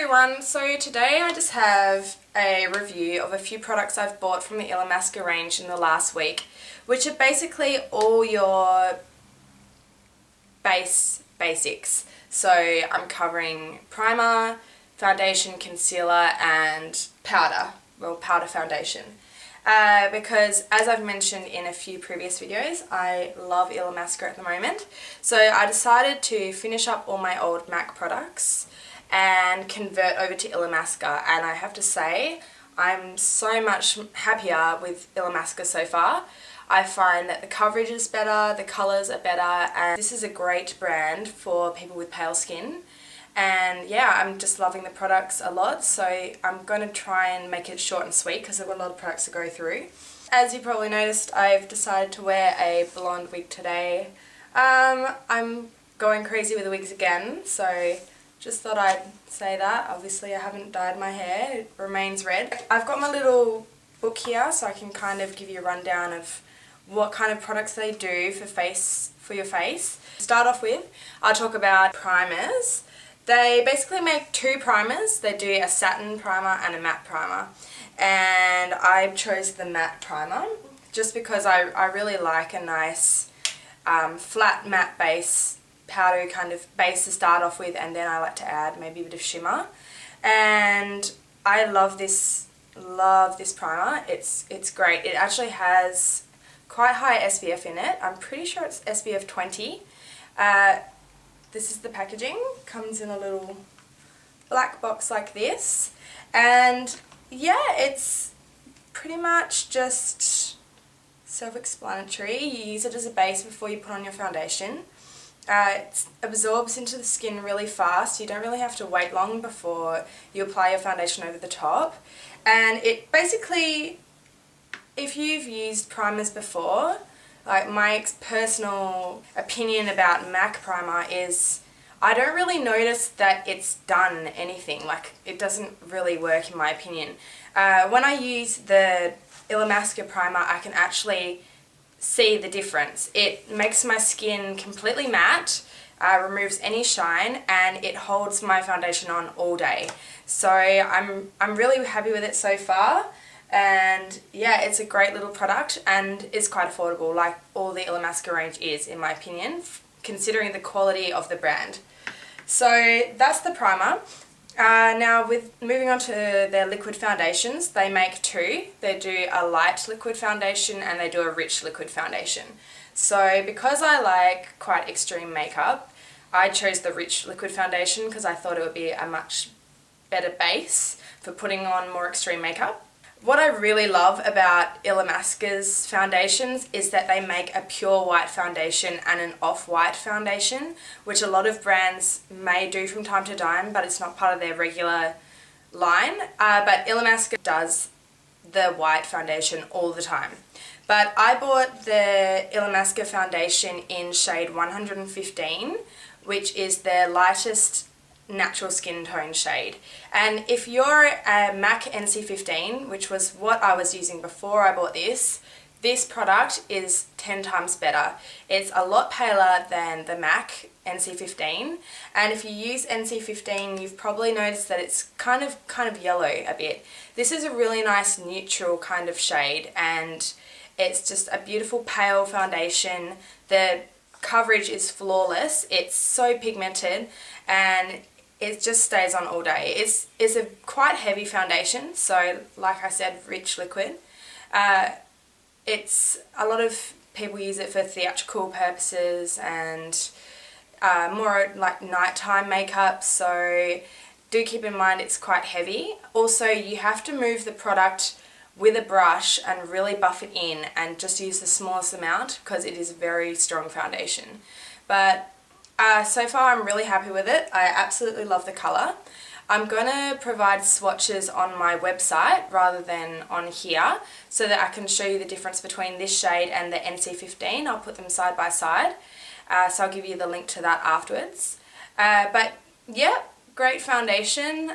everyone, so today I just have a review of a few products I've bought from the Illamasqua range in the last week, which are basically all your basics. So I'm covering primer, foundation, concealer and powder, powder foundation. Because as I've mentioned in a few previous videos, I love Illamasqua at the moment. So I decided to finish up all my old MAC products and convert over to Illamasqua, and I have to say I'm so much happier with Illamasqua so far. I find that the coverage is better, the colours are better, and this is a great brand for people with pale skin. And yeah, I'm just loving the products a lot, so I'm going to try and make it short and sweet because I've got a lot of products to go through. As you probably noticed, I've decided to wear a blonde wig today. I'm going crazy with the wigs again, so just thought I'd say that. Obviously I haven't dyed my hair, it remains red. I've got my little book here so I can kind of give you a rundown of what kind of products they do for your face. To start off with, I'll talk about primers. They basically make two primers. They do a satin primer and a matte primer. And I chose the matte primer just because I really like a nice flat matte base, powdery kind of base to start off with, and then I like to add maybe a bit of shimmer. And I love this primer. It's great. It actually has quite high SPF in it. I'm pretty sure it's SPF 20. This is the packaging. Comes in a little black box like this, and yeah, it's pretty much just self-explanatory. You use it as a base before you put on your foundation. It absorbs into the skin really fast. You don't really have to wait long before you apply your foundation over the top. And it basically, if you've used primers before, like my personal opinion about MAC primer is I don't really notice that it's done anything. Like, it doesn't really work in my opinion. When I use the Illamasqua primer, I can actually see the difference. It makes my skin completely matte, removes any shine, and it holds my foundation on all day. So I'm really happy with it so far, and yeah, it's a great little product and it's quite affordable, like all the Illamasqua range is, in my opinion, considering the quality of the brand. So that's the primer. Now, with moving on to their liquid foundations, they make two. They do a light liquid foundation and they do a rich liquid foundation. So because I like quite extreme makeup, I chose the rich liquid foundation because I thought it would be a much better base for putting on more extreme makeup. What I really love about Illamasqua's foundations is that they make a pure white foundation and an off-white foundation, which a lot of brands may do from time to time, but it's not part of their regular line. But Illamasqua does the white foundation all the time. But I bought the Illamasqua foundation in shade 115, which is their lightest natural skin tone shade. And if you're a MAC NC15, which was what I was using before I bought this product is 10 times better. It's a lot paler than the MAC NC15, and if you use NC15 you've probably noticed that it's kind of yellow a bit. This is a really nice neutral kind of shade, and it's just a beautiful pale foundation. The coverage is flawless. It's so pigmented and it just stays on all day. It's a quite heavy foundation, so like I said, rich liquid. It's a lot of people use it for theatrical purposes and more like nighttime makeup, so do keep in mind it's quite heavy. Also, you have to move the product with a brush and really buff it in and just use the smallest amount because it is a very strong foundation. But so far I'm really happy with it. I absolutely love the colour. I'm going to provide swatches on my website rather than on here so that I can show you the difference between this shade and the NC15. I'll put them side by side, so I'll give you the link to that afterwards. But yeah, great foundation.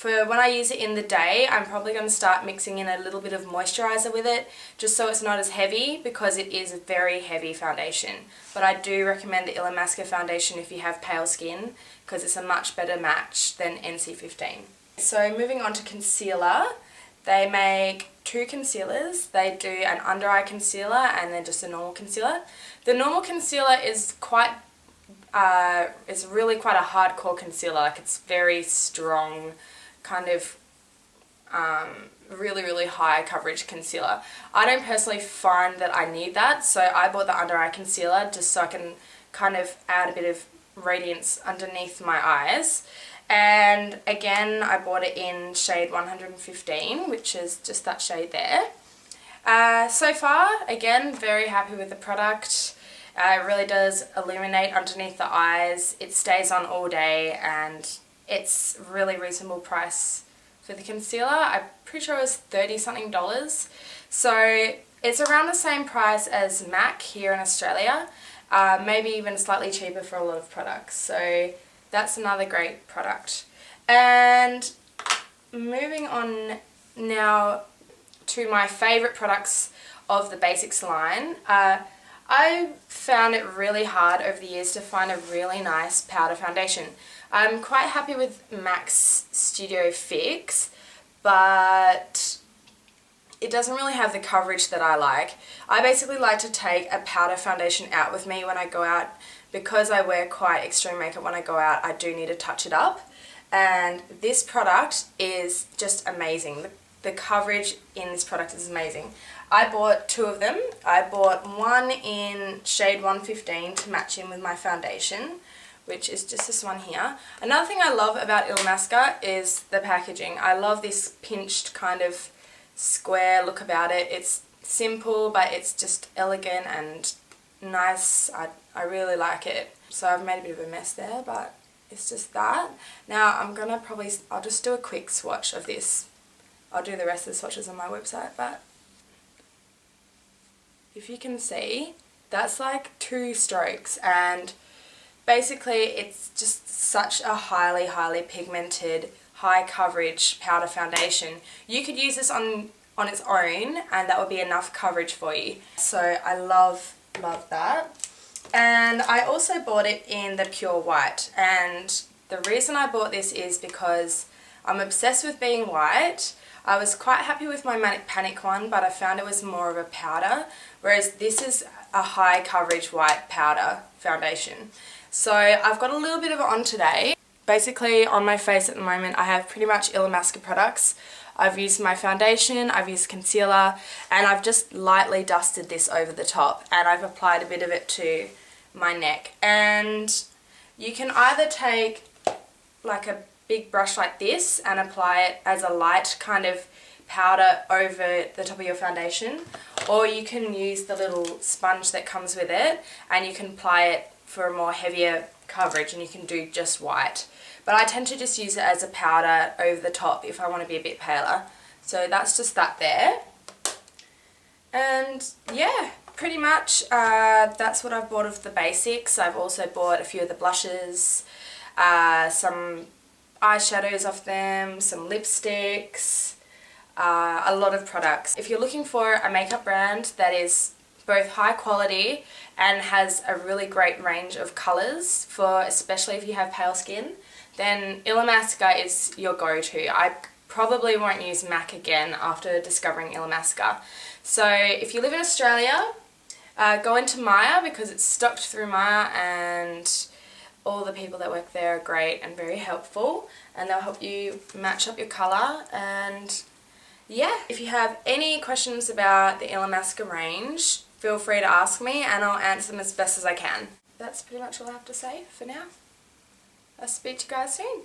For when I use it in the day, I'm probably going to start mixing in a little bit of moisturiser with it, just so it's not as heavy, because it is a very heavy foundation. But I do recommend the Illamasqua foundation if you have pale skin, because it's a much better match than NC15. So moving on to concealer, they make 2 concealers. They do an under eye concealer and then just a normal concealer. The normal concealer is it's really quite a hardcore concealer, like it's very strong, kind of really high coverage concealer. I don't personally find that I need that, so I bought the under eye concealer just so I can kind of add a bit of radiance underneath my eyes. And again, I bought it in shade 115, which is just that shade there. So far, again, very happy with the product. It really does illuminate underneath the eyes. It stays on all day, and it's really reasonable price for the concealer. I'm pretty sure it was $30 something. So it's around the same price as MAC here in Australia, maybe even slightly cheaper for a lot of products. So that's another great product. And moving on now to my favourite products of the Basics line. I found it really hard over the years to find a really nice powder foundation. I'm quite happy with MAC's Studio Fix, but it doesn't really have the coverage that I like. I basically like to take a powder foundation out with me when I go out. Because I wear quite extreme makeup when I go out, I do need to touch it up. And this product is just amazing. The coverage in this product is amazing. I bought 2 of them. I bought one in shade 115 to match in with my foundation, which is just this one here. Another thing I love about Illamasqua is the packaging. I love this pinched kind of square look about it. It's simple, but it's just elegant and nice. I really like it. So I've made a bit of a mess there, but it's just that. Now I'll just do a quick swatch of this. I'll do the rest of the swatches on my website, but if you can see, that's like 2 strokes, and basically it's just such a highly pigmented, high coverage powder foundation. You could use this on its own and that would be enough coverage for you. So I love that. And I also bought it in the pure white, and the reason I bought this is because I'm obsessed with being white. I was quite happy with my Manic Panic one, but I found it was more of a powder, whereas this is a high coverage white powder foundation. So I've got a little bit of it on today. Basically on my face at the moment I have pretty much Illamasqua products. I've used my foundation, I've used concealer, and I've just lightly dusted this over the top, and I've applied a bit of it to my neck. And you can either take like a big brush like this and apply it as a light kind of powder over the top of your foundation, or you can use the little sponge that comes with it and you can apply it for a more heavier coverage, and you can do just white. But I tend to just use it as a powder over the top if I want to be a bit paler. So that's just that there. And yeah, pretty much that's what I've bought of the basics. I've also bought a few of the blushes, some eyeshadows off them, some lipsticks, a lot of products. If you're looking for a makeup brand that is both high quality and has a really great range of colours, for especially if you have pale skin, then Illamasqua is your go-to. I probably won't use MAC again after discovering Illamasqua. So if you live in Australia, go into Maya because it's stocked through Maya, and all the people that work there are great and very helpful, and they'll help you match up your colour. And yeah, if you have any questions about the Illamasqua range, feel free to ask me and I'll answer them as best as I can. That's pretty much all I have to say for now. I'll speak to you guys soon.